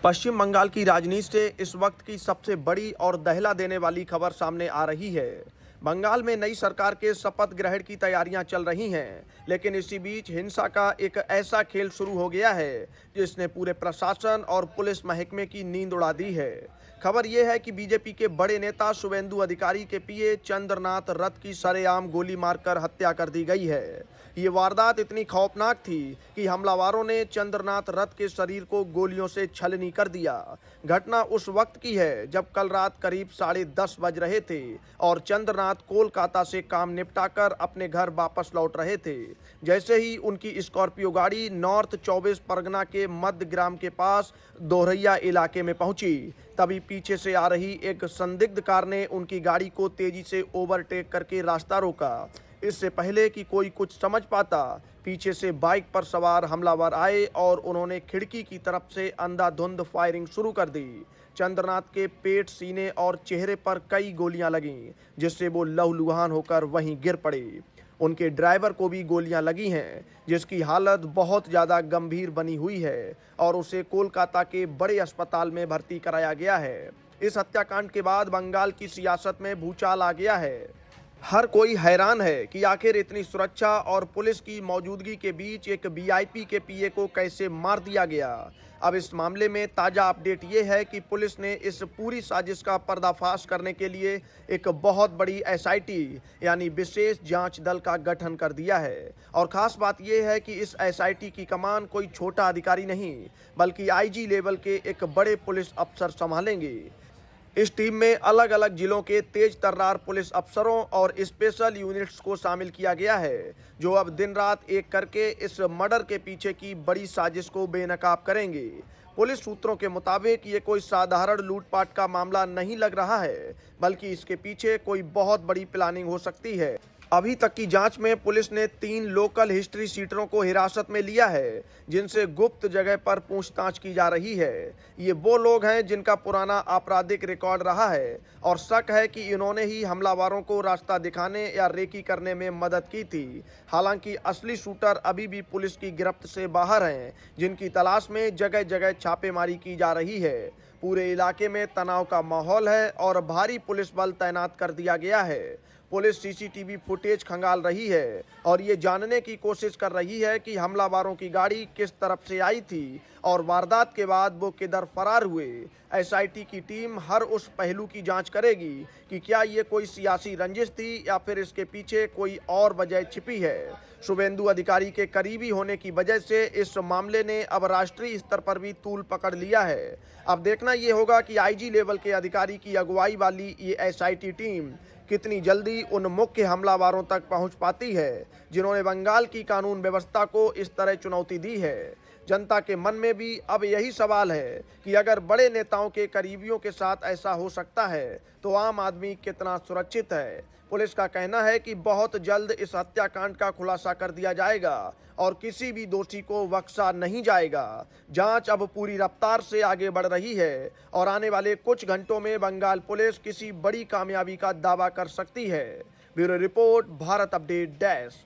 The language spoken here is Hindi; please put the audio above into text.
पश्चिम बंगाल की राजनीति से इस वक्त की सबसे बड़ी और दहला देने वाली खबर सामने आ रही है। बंगाल में नई सरकार के शपथ ग्रहण की तैयारियां चल रही हैं, लेकिन इसी बीच हिंसा का एक ऐसा खेल शुरू हो गया है जिसने पूरे प्रशासन और पुलिस महकमे की नींद उड़ा दी है। खबर यह है कि बीजेपी के बड़े नेता शुभेंदु अधिकारी के पीए चंद्रनाथ रथ की सरेआम गोली मारकर हत्या कर दी गई है। ये वारदात इतनी खौफनाक थी कि हमलावरों ने चंद्रनाथ रथ के शरीर को गोलियों से छलनी कर दिया। घटना उस वक्त की है जब कल रात करीब 10:30 बज रहे थे और चंद्रनाथ कोलकाता से काम निपटाकर अपने घर वापस लौट रहे थे। जैसे ही उनकी स्कॉर्पियो गाड़ी नॉर्थ 24 परगना के मध्य ग्राम के पास दोहरैया इलाके में पहुंची, तभी पीछे से आ रही एक संदिग्ध कार ने उनकी गाड़ी को तेजी से ओवरटेक करके रास्ता रोका। इससे पहले कि कोई कुछ समझ पाता, पीछे से बाइक पर सवार हमलावर आए और उन्होंने खिड़की की तरफ से अंधाधुंध फायरिंग शुरू कर दी। चंद्रनाथ के पेट, सीने और चेहरे पर कई गोलियां लगीं, जिससे वो लहूलुहान होकर वहीं गिर पड़े। उनके ड्राइवर को भी गोलियां लगी हैं, जिसकी हालत बहुत ज़्यादा गंभीर बनी हुई है और उसे कोलकाता के बड़े अस्पताल में भर्ती कराया गया है। इस हत्याकांड के बाद बंगाल की सियासत में भूचाल आ गया है। हर कोई हैरान है कि आखिर इतनी सुरक्षा और पुलिस की मौजूदगी के बीच एक वीआईपी के पीए को कैसे मार दिया गया। अब इस मामले में ताज़ा अपडेट ये है कि पुलिस ने इस पूरी साजिश का पर्दाफाश करने के लिए एक बहुत बड़ी एसआईटी यानी विशेष जांच दल का गठन कर दिया है। और ख़ास बात यह है कि इस एसआईटी की कमान कोई छोटा अधिकारी नहीं, बल्कि आईजी लेवल के एक बड़े पुलिस अफसर संभालेंगे। इस टीम में अलग अलग जिलों के तेज तर्रार पुलिस अफसरों और स्पेशल यूनिट्स को शामिल किया गया है, जो अब दिन रात एक करके इस मर्डर के पीछे की बड़ी साजिश को बेनकाब करेंगे। पुलिस सूत्रों के मुताबिक ये कोई साधारण लूटपाट का मामला नहीं लग रहा है, बल्कि इसके पीछे कोई बहुत बड़ी प्लानिंग हो सकती है। अभी तक की जांच में पुलिस ने 3 लोकल हिस्ट्री शीटरों को हिरासत में लिया है, जिनसे गुप्त जगह पर पूछताछ की जा रही है। ये वो लोग हैं जिनका पुराना आपराधिक रिकॉर्ड रहा है और शक है कि इन्होंने ही हमलावरों को रास्ता दिखाने या रेकी करने में मदद की थी। हालांकि असली शूटर अभी भी पुलिस की गिरफ्त से बाहर हैं, जिनकी तलाश में जगह जगह छापेमारी की जा रही है। पूरे इलाके में तनाव का माहौल है और भारी पुलिस बल तैनात कर दिया गया है। पुलिस सीसीटीवी फुटेज खंगाल रही है और ये जानने की कोशिश कर रही है कि हमलावरों की गाड़ी किस तरफ से आई थी और वारदात के बाद वो किधर फरार हुए। एसआईटी की टीम हर उस पहलू की जांच करेगी कि क्या ये कोई सियासी रंजिश थी या फिर इसके पीछे कोई और वजह छिपी है। शुभेंदु अधिकारी के करीबी होने की वजह से इस मामले ने अब राष्ट्रीय स्तर पर भी तूल पकड़ लिया है। अब देखना ये होगा कि आईजी लेवल के अधिकारी की अगुवाई वाली ये एसआईटी टीम कितनी जल्दी उन मुख्य हमलावरों तक पहुंच पाती है, जिन्होंने बंगाल की कानून व्यवस्था को इस तरह चुनौती दी है। जनता के मन में भी अब यही सवाल है कि अगर बड़े नेताओं के करीबियों के साथ ऐसा हो सकता है, तो आम आदमी कितना सुरक्षित है। पुलिस का कहना है कि बहुत जल्द इस हत्याकांड का खुलासा कर दिया जाएगा और किसी भी दोषी को बख्शा नहीं जाएगा। जांच अब पूरी रफ्तार से आगे बढ़ रही है और आने वाले कुछ घंटों में बंगाल पुलिस किसी बड़ी कामयाबी का दावा कर सकती है। Bureau report, Bharat update desk.